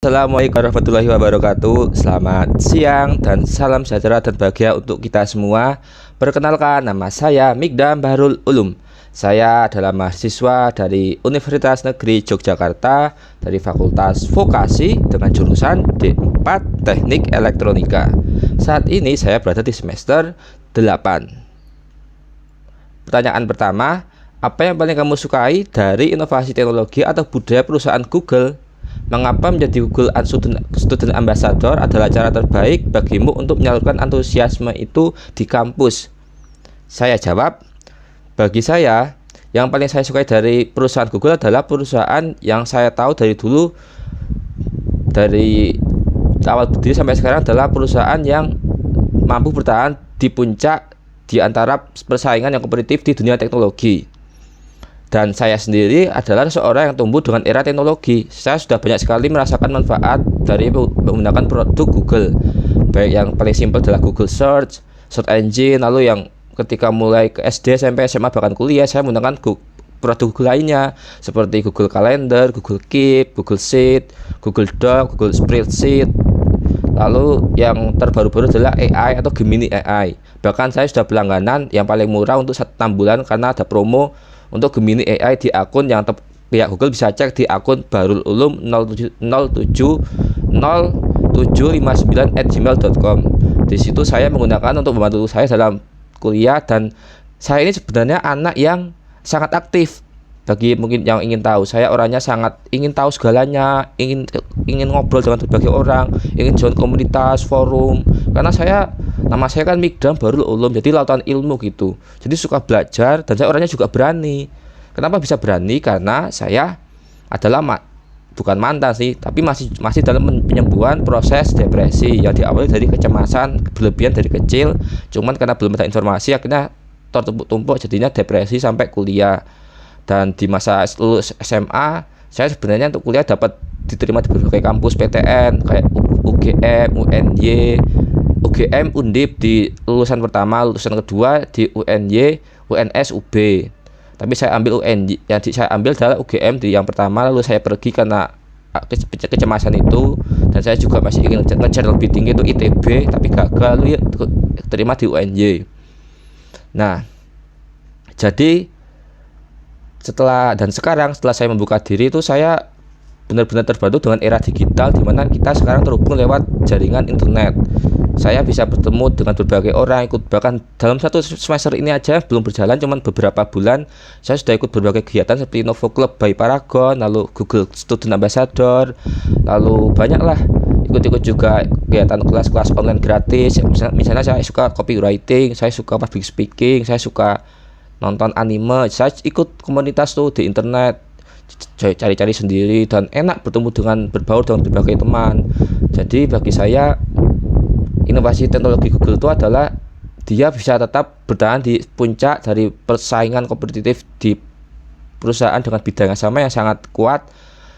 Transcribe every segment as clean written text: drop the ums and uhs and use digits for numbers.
Assalamualaikum warahmatullahi wabarakatuh. Selamat siang dan salam sejahtera dan bahagia untuk kita semua. Perkenalkan, nama saya Mikdam Bahrul Ulum. Saya adalah mahasiswa dari Universitas Negeri Yogyakarta dari Fakultas Vokasi dengan jurusan D4 Teknik Elektronika. Saat ini saya berada di semester 8. Pertanyaan pertama, apa yang paling kamu sukai dari inovasi teknologi atau budaya perusahaan Google? Mengapa menjadi Google Student Ambassador adalah cara terbaik bagimu untuk menyalurkan antusiasme itu di kampus? Saya jawab, bagi saya, yang paling saya sukai dari perusahaan Google adalah perusahaan yang saya tahu dari dulu, dari awal berdiri sampai sekarang, adalah perusahaan yang mampu bertahan di puncak di antara persaingan yang kompetitif di dunia teknologi. Dan saya sendiri adalah seorang yang tumbuh dengan era teknologi. Saya sudah banyak sekali merasakan manfaat dari menggunakan produk Google. Baik yang paling simpel adalah Google Search Engine. Lalu yang ketika mulai ke SD, SMP, SMA, bahkan kuliah, saya menggunakan produk Google lainnya seperti Google Calendar, Google Keep, Google Sheet, Google Doc, Google Spreadsheet. Lalu yang terbaru-baru adalah AI atau Gemini AI. Bahkan saya sudah berlangganan yang paling murah untuk 6 bulan karena ada promo untuk Gemini AI di akun yang pihak Google bisa cek di akun Bahrul Ulum 070759@gmail.com. Di situ saya menggunakan untuk membantu saya dalam kuliah, dan saya ini sebenarnya anak yang sangat aktif. Bagi mungkin yang ingin tahu, saya orangnya sangat ingin tahu segalanya, ingin ngobrol dengan berbagai orang, ingin join komunitas, forum. Karena nama saya kan Mikdam Bahrul Ulum, jadi lautan ilmu gitu. Jadi suka belajar, dan saya orangnya juga berani. Kenapa bisa berani? Karena saya adalah bukan mantan sih, tapi masih dalam penyembuhan proses depresi yang diawali dari kecemasan berlebihan dari kecil. Cuman karena belum ada informasi, akhirnya tertumpuk-tumpuk jadinya depresi sampai kuliah. Dan di masa lulus SMA, saya sebenarnya untuk kuliah dapat diterima di berbagai kampus PTN kayak UGM, UNY, UGM, Undip di lulusan pertama, lulusan kedua di UNY, UNS, UB. Tapi saya ambil UNY, yang saya ambil adalah UGM di yang pertama, lalu saya pergi karena kecemasan itu, dan saya juga masih ingin ngejar lebih tinggi itu ITB, tapi gagal, lalu ya terima di UNY. Nah, jadi setelah saya membuka diri itu, saya benar-benar terbantu dengan era digital di mana kita sekarang terhubung lewat jaringan internet. Saya bisa bertemu dengan berbagai orang, bahkan dalam satu semester ini aja belum berjalan, cuman beberapa bulan saya sudah ikut berbagai kegiatan seperti Novo Club by Paragon, lalu Google Student Ambassador, lalu banyaklah ikut-ikut juga kegiatan kelas-kelas online gratis. Misalnya saya suka copywriting, saya suka public speaking, saya suka nonton anime, saya ikut komunitas tuh di internet, cari-cari sendiri, dan enak berbaur dengan berbagai teman. Jadi bagi saya, inovasi teknologi Google itu adalah dia bisa tetap bertahan di puncak dari persaingan kompetitif di perusahaan dengan bidang yang sama yang sangat kuat,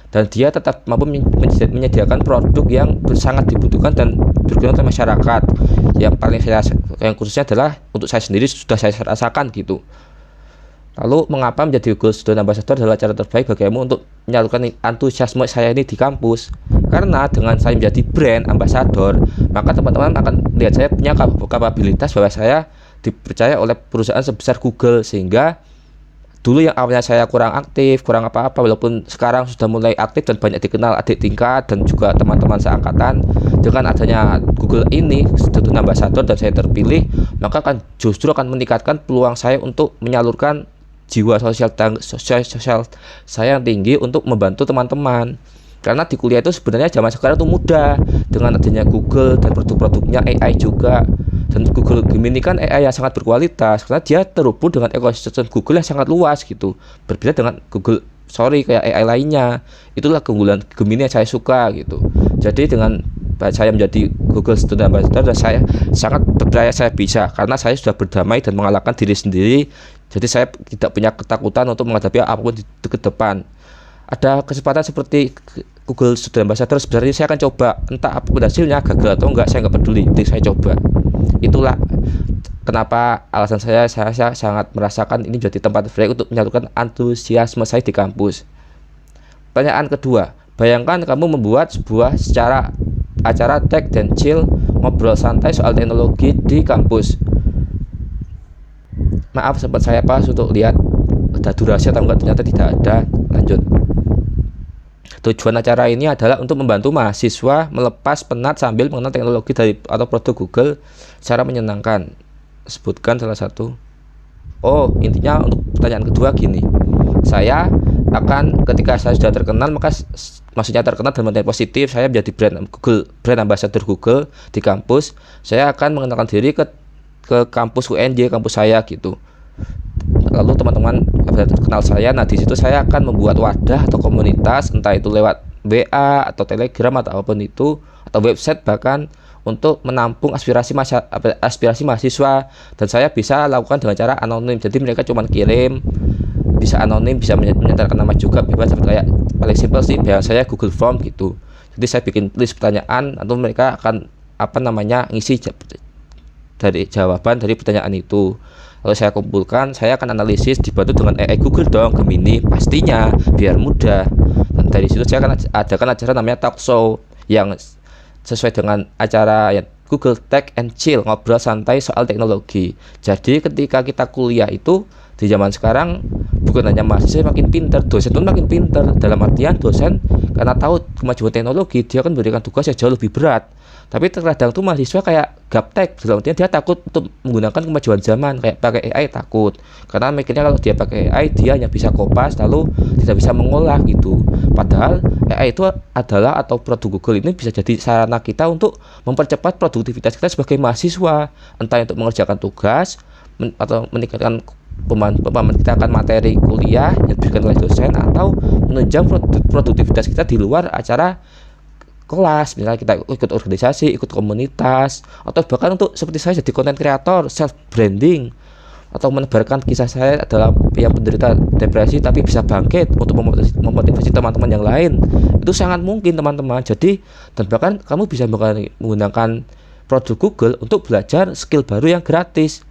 dan dia tetap mampu menyediakan produk yang sangat dibutuhkan dan berguna untuk masyarakat. Yang khususnya adalah untuk saya sendiri sudah saya rasakan gitu. Lalu mengapa menjadi Google Student Ambassador adalah cara terbaik bagimu untuk menyalurkan antusiasme saya ini di kampus? Karena dengan saya menjadi brand ambassador, maka teman-teman akan lihat saya punya kapabilitas bahwa saya dipercaya oleh perusahaan sebesar Google, sehingga dulu yang awalnya saya kurang aktif, kurang apa-apa, walaupun sekarang sudah mulai aktif dan banyak dikenal adik tingkat dan juga teman-teman seangkatan. Dengan adanya Google ini, Student Ambassador, dan saya terpilih, maka justru akan meningkatkan peluang saya untuk menyalurkan jiwa sosial saya yang tinggi untuk membantu teman-teman. Karena di kuliah itu sebenarnya zaman sekarang itu mudah, dengan adanya Google dan produk-produknya AI juga. Dan Google Gemini kan AI yang sangat berkualitas karena dia terhubung dengan ekosistem Google yang sangat luas gitu. Berbeda dengan kayak AI lainnya. Itulah keunggulan Gemini yang saya suka gitu. Jadi dengan saya menjadi Google Student Ambassador, dan saya sangat percaya saya bisa, karena saya sudah berdamai dan mengalahkan diri sendiri. Jadi saya tidak punya ketakutan untuk menghadapi apapun di depan. Ada kesempatan seperti Google Student Ambassador, sebenarnya saya akan coba, entah apapun hasilnya, gagal atau enggak, saya nggak peduli, jadi saya coba. Itulah kenapa alasan saya sangat merasakan ini menjadi tempat terbaik untuk menyalurkan antusiasme saya di kampus. Pertanyaan kedua, Bayangkan kamu membuat sebuah acara tech dan chill ngobrol santai soal teknologi di kampus. Maaf, sempat saya pas untuk lihat ada durasi atau enggak, ternyata tidak ada. Lanjut. Tujuan acara ini adalah untuk membantu mahasiswa melepas penat sambil mengenal teknologi atau produk Google secara menyenangkan. Sebutkan salah satu. Oh, intinya untuk pertanyaan kedua gini. Saya akan, ketika saya sudah terkenal, maka maksudnya terkenal dalam arti positif, saya menjadi brand ambassador Google di kampus. Saya akan mengenalkan diri ke kampus UNJ, kampus saya gitu. Lalu teman-teman kenal saya. Nah, di situ saya akan membuat wadah atau komunitas, entah itu lewat WA atau Telegram atau apapun itu, atau website bahkan, untuk menampung aspirasi mahasiswa, dan saya bisa lakukan dengan cara anonim. Jadi mereka cuma kirim, bisa anonim, bisa menyatakan nama juga, bebas. Kayak paling simpel sih, biasanya saya Google Form gitu. Jadi saya bikin list pertanyaan, atau mereka akan ngisi dari jawaban dari pertanyaan itu. Lalu saya kumpulkan, saya akan analisis, dibantu dengan AI Google dong, Gemini pastinya, biar mudah. Dan dari situ saya akan adakan acara namanya talk show yang sesuai dengan acara ya, Google Tech and Chill, ngobrol santai soal teknologi. Jadi ketika kita kuliah itu di zaman sekarang, bukan hanya mahasiswa makin pintar, dosen pun makin pintar. Dalam artian dosen karena tahu kemajuan teknologi, dia akan memberikan tugas yang jauh lebih berat. Tapi terkadang tuh mahasiswa kayak gaptek, dalam artian dia takut untuk menggunakan kemajuan zaman, kayak pakai AI takut. Karena mikirnya kalau dia pakai AI, dia hanya bisa kopas lalu tidak bisa mengolah gitu. Padahal AI itu adalah, atau produk Google ini bisa jadi sarana kita untuk mempercepat produktivitas kita sebagai mahasiswa, entah untuk mengerjakan tugas atau meningkatkan pemahaman kita akan materi kuliah yang diberikan oleh dosen, atau menunjang produktivitas kita di luar acara kelas. Misalnya kita ikut organisasi, ikut komunitas, atau bahkan untuk seperti saya jadi konten kreator, self branding, atau menebarkan kisah saya adalah yang penderita depresi tapi bisa bangkit untuk memotivasi teman-teman yang lain. Itu sangat mungkin teman-teman. Jadi, dan bahkan kamu bisa menggunakan produk Google untuk belajar skill baru yang gratis.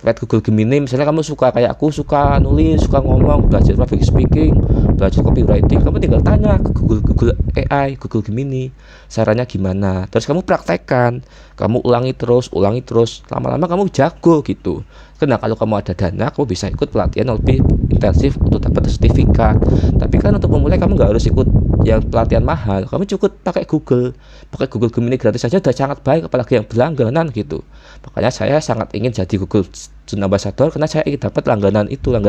Kayak Google Gemini, misalnya kamu suka, kayak aku suka nulis, suka ngomong, belajar public speaking, belajar copywriting, kamu tinggal tanya ke Google AI, Google Gemini, caranya gimana. Terus kamu praktekkan, kamu ulangi terus, lama-lama kamu jago gitu. Karena kalau kamu ada dana, kamu bisa ikut pelatihan yang lebih intensif untuk dapat sertifikat. Tapi kan untuk memulai kamu nggak harus ikut yang pelatihan mahal, kamu cukup pakai Google Gemini gratis saja udah sangat baik, apalagi yang berlangganan gitu. Makanya saya sangat ingin jadi Google Ambassador, karena saya ingin dapat langganan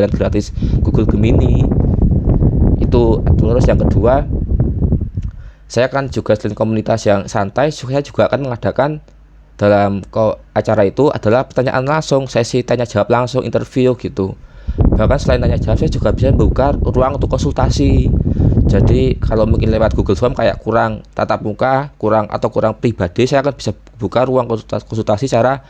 gratis Google Gemini itu. Terus yang kedua, saya akan juga selain komunitas yang santai, saya juga akan mengadakan dalam acara itu adalah pertanyaan langsung, sesi tanya jawab langsung, interview gitu. Bahkan selain tanya jawab, saya juga bisa membuka ruang untuk konsultasi. Jadi kalau mungkin lewat Google Form kayak kurang tatap muka, kurang pribadi, saya akan bisa buka ruang konsultasi secara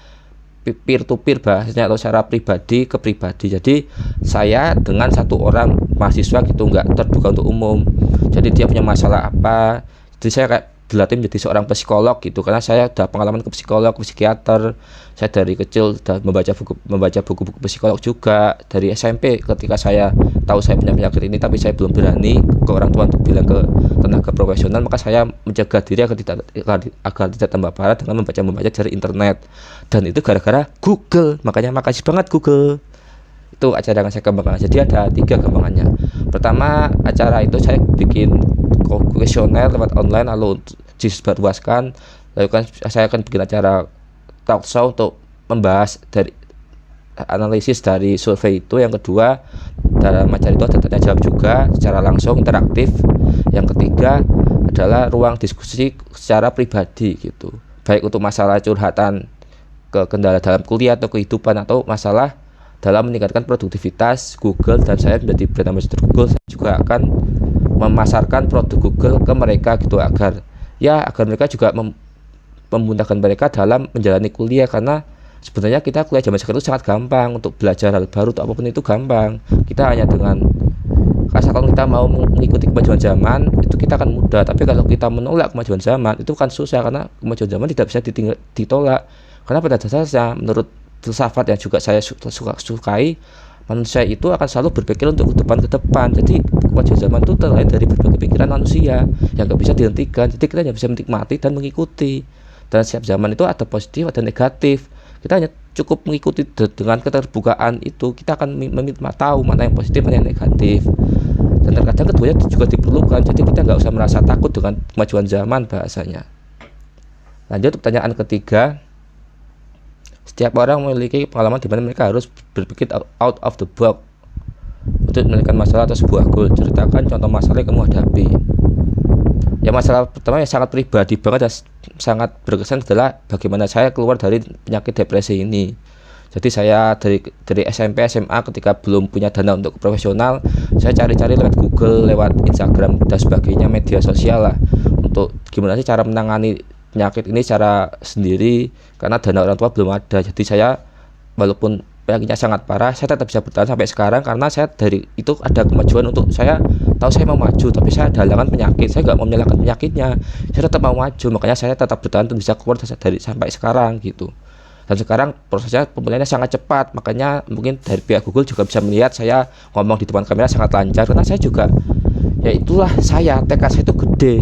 peer to peer bahasanya, atau secara pribadi ke pribadi. Jadi saya dengan satu orang mahasiswa gitu, nggak terbuka untuk umum. Jadi dia punya masalah apa, jadi saya kayak dilatih menjadi seorang psikolog gitu, karena saya udah pengalaman ke psikolog, ke psikiater. Saya dari kecil sudah membaca buku-buku psikolog juga dari SMP. Ketika saya tahu saya punya penyakit ini tapi saya belum berani ke orang tua untuk bilang ke tenaga profesional, maka saya menjaga diri agar tidak tambah parah dengan membaca dari internet. Dan itu gara-gara Google. Makanya makasih banget Google. Itu acara yang saya kembangkan. Jadi ada 3 kembangannya. Pertama, acara itu saya bikin kuesioner lewat online lalu disebarluaskan. Lalu kan saya akan bikin acara talk show untuk membahas dari analisis dari survei itu. Yang kedua, dalam acara itu ada tanya jawab juga secara langsung interaktif. Yang ketiga adalah ruang diskusi secara pribadi gitu, baik untuk masalah curhatan ke kendala dalam kuliah atau kehidupan, atau masalah dalam meningkatkan produktivitas Google. Dan saya menjadi brand ambassador Google, saya juga akan memasarkan produk Google ke mereka gitu, agar mereka juga memudahkan mereka dalam menjalani kuliah. Karena sebenarnya kita kuliah zaman sekarang itu sangat gampang, untuk belajar hal baru atau apapun itu gampang. Kita hanya dengan asalkan kita mau mengikuti kemajuan zaman, itu kita akan mudah. Tapi kalau kita menolak kemajuan zaman, itu kan susah, karena kemajuan zaman tidak bisa ditolak. Karena pada dasarnya menurut filsafat yang juga saya sukai, Manusia itu akan selalu berpikir untuk ke depan. Jadi kemajuan zaman itu terlahir dari berbagai pikiran manusia yang gak bisa dihentikan. Jadi kita hanya bisa menikmati dan mengikuti. Dan setiap zaman itu ada positif, ada negatif. Kita hanya cukup mengikuti dengan keterbukaan itu. Kita akan tahu mana yang positif, mana yang negatif. Dan terkadang keduanya juga diperlukan. Jadi kita nggak usah merasa takut dengan kemajuan zaman bahasanya. Lanjut pertanyaan ketiga. Setiap orang memiliki pengalaman di mana mereka harus berpikir out of the box untuk menyelesaikan masalah atau sebuah goal. Ceritakan contoh masalah yang kamu hadapi. Ya, masalah pertama yang sangat pribadi banget dan sangat berkesan adalah bagaimana saya keluar dari penyakit depresi ini. Jadi saya dari SMP SMA ketika belum punya dana untuk profesional, saya cari-cari lewat Google, lewat Instagram dan sebagainya, media sosial lah, untuk gimana sih cara menangani penyakit ini secara sendiri, karena dana orang tua belum ada. Jadi saya walaupun penyakitnya sangat parah, saya tetap bisa bertahan sampai sekarang karena saya dari itu ada kemajuan untuk saya tahu saya mau maju, tapi saya ada halangan penyakit. Saya nggak mau menyalahkan penyakitnya, saya tetap mau maju, makanya saya tetap bertahan dan bisa keluar dari sampai sekarang gitu. Dan sekarang prosesnya pemulihannya sangat cepat, makanya mungkin dari pihak Google juga bisa melihat saya ngomong di depan kamera sangat lancar karena saya juga, ya itulah saya, tekad saya itu gede.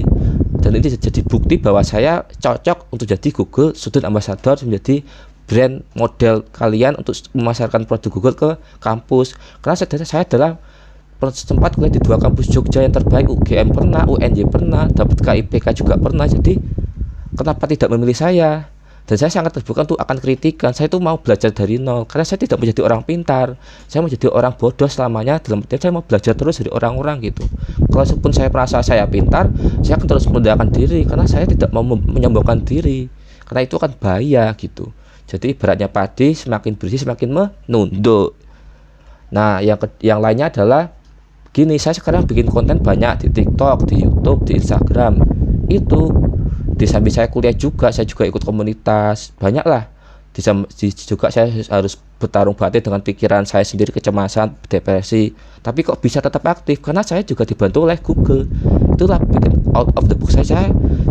Dan ini jadi bukti bahwa saya cocok untuk jadi Google Student Ambassador, menjadi brand model kalian untuk memasarkan produk Google ke kampus. Karena saya adalah sempat kuliah di 2 kampus Jogja yang terbaik, UGM pernah, UNJ pernah, dapat KIPK juga pernah. Jadi kenapa tidak memilih saya? Dan saya sangat terbuka untuk akan kritikan. Saya itu mau belajar dari nol, karena saya tidak menjadi orang pintar, saya mau jadi orang bodoh selamanya. Dalam artian saya mau belajar terus dari orang-orang gitu. Kalaupun saya merasa saya pintar, saya akan terus merendahkan diri, karena saya tidak mau menyombongkan diri, karena itu akan bahaya gitu. Jadi ibaratnya padi, semakin bersih semakin menunduk. Nah, yang lainnya adalah gini, saya sekarang bikin konten banyak di TikTok, di YouTube, di Instagram. Itu di samping saya kuliah juga, saya juga ikut komunitas, banyak lah. Juga saya harus bertarung batin dengan pikiran saya sendiri, kecemasan, depresi. Tapi kok bisa tetap aktif? Karena saya juga dibantu oleh Google. Itulah bikin out of the box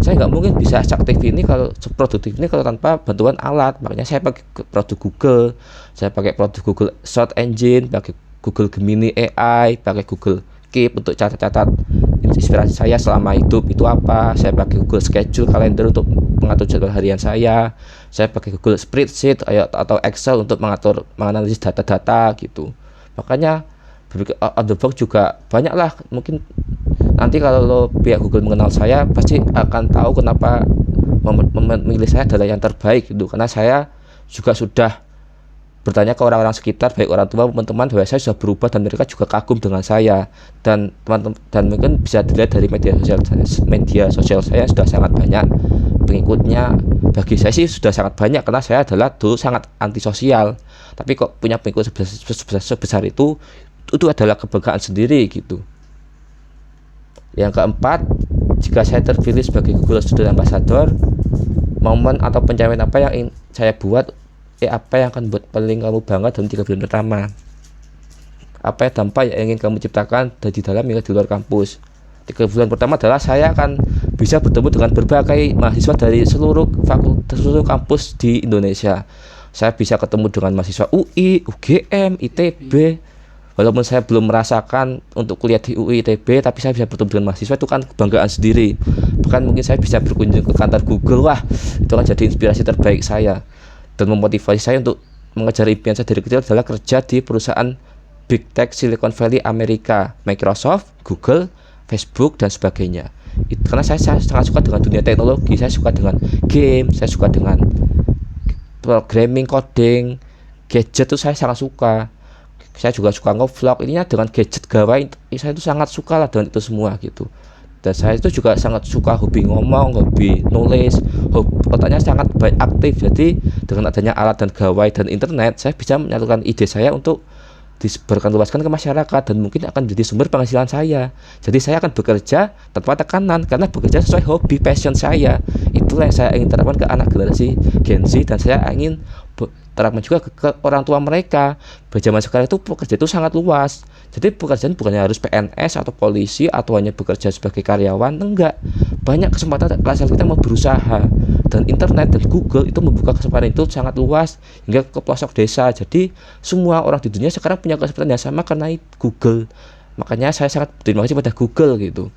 saya nggak mungkin bisa seaktif ini, kalau seproduktif ini kalau tanpa bantuan alat. Makanya saya pakai produk Google, saya pakai produk Google Search Engine, pakai Google Gemini AI, pakai Google Keep untuk catat-catat inspirasi saya selama hidup itu apa. Saya pakai Google Schedule, kalender untuk mengatur jadwal harian saya pakai Google Spreadsheet atau Excel untuk menganalisis data-data gitu. Makanya berpikir out of the box juga banyak lah. Mungkin nanti kalau pihak Google mengenal saya, pasti akan tahu kenapa memilih saya adalah yang terbaik gitu. Karena saya juga sudah bertanya ke orang-orang sekitar, baik orang tua maupun teman, bahwa saya sudah berubah dan mereka juga kagum dengan saya. Dan teman-teman, dan mungkin bisa dilihat dari media sosial saya sudah sangat banyak pengikutnya. Bagi saya sih sudah sangat banyak, karena saya adalah dulu sangat antisosial, tapi kok punya pengikut sebesar itu adalah kebanggaan sendiri gitu. Yang keempat, jika saya terpilih sebagai Google Student Ambassador, momen atau pencapaian apa yang ingin saya buat, apa yang akan buat paling kamu bangga dalam 3 bulan pertama? Apa dampak yang ingin kamu ciptakan dari dalam hingga di luar kampus? 3 bulan pertama adalah saya akan bisa bertemu dengan berbagai mahasiswa dari seluruh fakultas, seluruh kampus di Indonesia. Saya bisa ketemu dengan mahasiswa UI, UGM, ITB. Walaupun saya belum merasakan untuk kuliah di UI, ITB, tapi saya bisa bertemu dengan mahasiswa, itu kan kebanggaan sendiri. Bahkan mungkin saya bisa berkunjung ke kantor Google, wah itu kan jadi inspirasi terbaik saya. Dan memotivasi saya untuk mengejar impian saya dari kecil adalah kerja di perusahaan Big Tech Silicon Valley Amerika, Microsoft, Google, Facebook, dan sebagainya. Karena saya sangat suka dengan dunia teknologi, saya suka dengan game, saya suka dengan programming, coding, gadget itu saya sangat suka. Saya juga suka nge-vlog, ininya dengan gadget gawai, saya itu sangat suka lah dengan itu semua gitu. Dan saya itu juga sangat suka hobi ngomong, hobi nulis, otaknya sangat baik aktif. Jadi dengan adanya alat dan gawai dan internet, saya bisa menyalurkan ide saya untuk disebarkan luaskan ke masyarakat, dan mungkin akan menjadi sumber penghasilan saya. Jadi saya akan bekerja tanpa tekanan, karena bekerja sesuai hobi, passion saya. Itulah yang saya ingin terapkan ke anak generasi Gen Z, dan saya ingin terapkan juga ke orang tua mereka. Zaman sekarang itu pekerjaan itu sangat luas. Jadi pekerjaan bukannya harus PNS atau polisi atau hanya bekerja sebagai karyawan, enggak. Banyak kesempatan asal kita mau berusaha. dan internet dan Google itu membuka kesempatan itu sangat luas hingga ke pelosok desa. Jadi semua orang di dunia sekarang punya kesempatan yang sama karena Google. Makanya saya sangat berterima kasih pada Google gitu.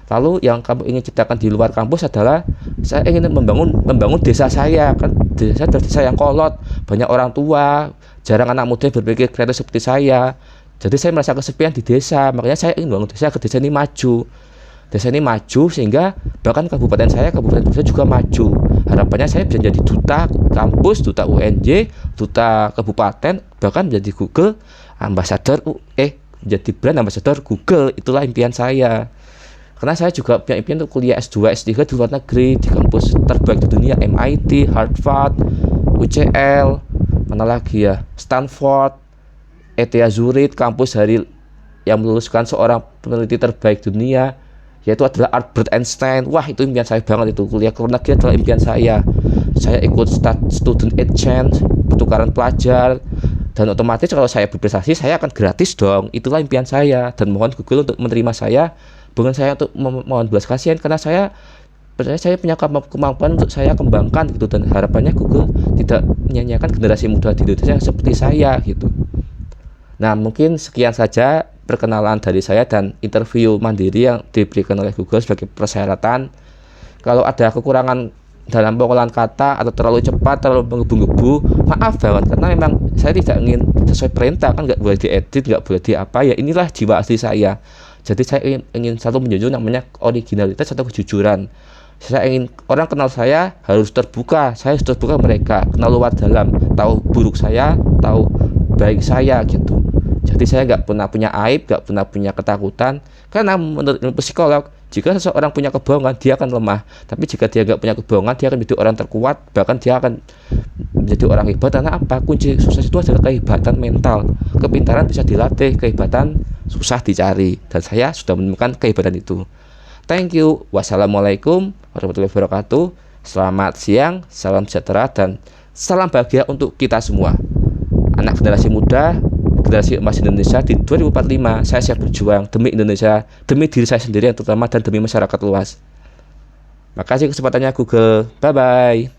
Lalu yang kamu ingin ciptakan di luar kampus adalah saya ingin membangun desa saya. Kan desa adalah desa yang kolot, banyak orang tua, jarang anak muda yang berpikir kreatif seperti saya. Jadi saya merasa kesepian di desa. Makanya saya ingin bangun desa agar desa ini maju. Desa ini maju sehingga bahkan kabupaten saya juga maju. Harapannya saya bisa jadi duta kampus, duta UNJ, duta kabupaten, bahkan menjadi Google ambassador, menjadi brand ambassador Google. Itulah impian saya. Karena saya juga punya impian untuk kuliah S2, S3 di luar negeri, di kampus terbaik di dunia, MIT, Harvard, UCL, mana lagi ya, Stanford, ETH Zurich, kampus yang meluluskan seorang peneliti terbaik dunia, yaitu adalah Albert Einstein. Wah, itu impian saya banget itu. Kuliah ke luar negeri adalah impian saya. Saya ikut student exchange, pertukaran pelajar, dan otomatis kalau saya berprestasi, saya akan gratis dong. Itulah impian saya, dan mohon Google untuk menerima saya. Bukan saya untuk mohon belas kasihan, karena saya punya kemampuan untuk saya kembangkan gitu, dan harapannya Google tidak menyanyiakan generasi muda di Indonesia seperti saya gitu. Nah, mungkin sekian saja perkenalan dari saya dan interview mandiri yang diberikan oleh Google sebagai persyaratan. Kalau ada kekurangan dalam pengolahan kata atau terlalu cepat, terlalu menggebu-gebu, maaf banget, karena memang saya tidak ingin sesuai perintah, kan nggak boleh diedit, nggak boleh apa ya. Inilah jiwa asli saya. Jadi saya ingin selalu menjunjung namanya originalitas atau kejujuran. Saya ingin orang kenal saya harus terbuka, saya harus terbuka mereka, kenal luar dalam, tahu buruk saya, tahu baik saya gitu. Jadi saya nggak pernah punya aib, nggak pernah punya ketakutan. Karena menurut ilmu psikolog, jika seseorang punya kebohongan, dia akan lemah. Tapi jika dia nggak punya kebohongan, dia akan menjadi orang terkuat. Bahkan dia akan menjadi orang hebat. Karena apa? Kunci sukses itu adalah kehebatan mental. Kepintaran bisa dilatih, kehebatan susah dicari. Dan saya sudah menemukan kehebatan itu. Thank you. Wassalamualaikum warahmatullahi wabarakatuh. Selamat siang, salam sejahtera, dan salam bahagia untuk kita semua. Anak generasi muda, generasi emas Indonesia di 2045, saya siap berjuang demi Indonesia, demi diri saya sendiri yang terutama, dan demi masyarakat luas. Makasih kesempatannya Google. Bye-bye.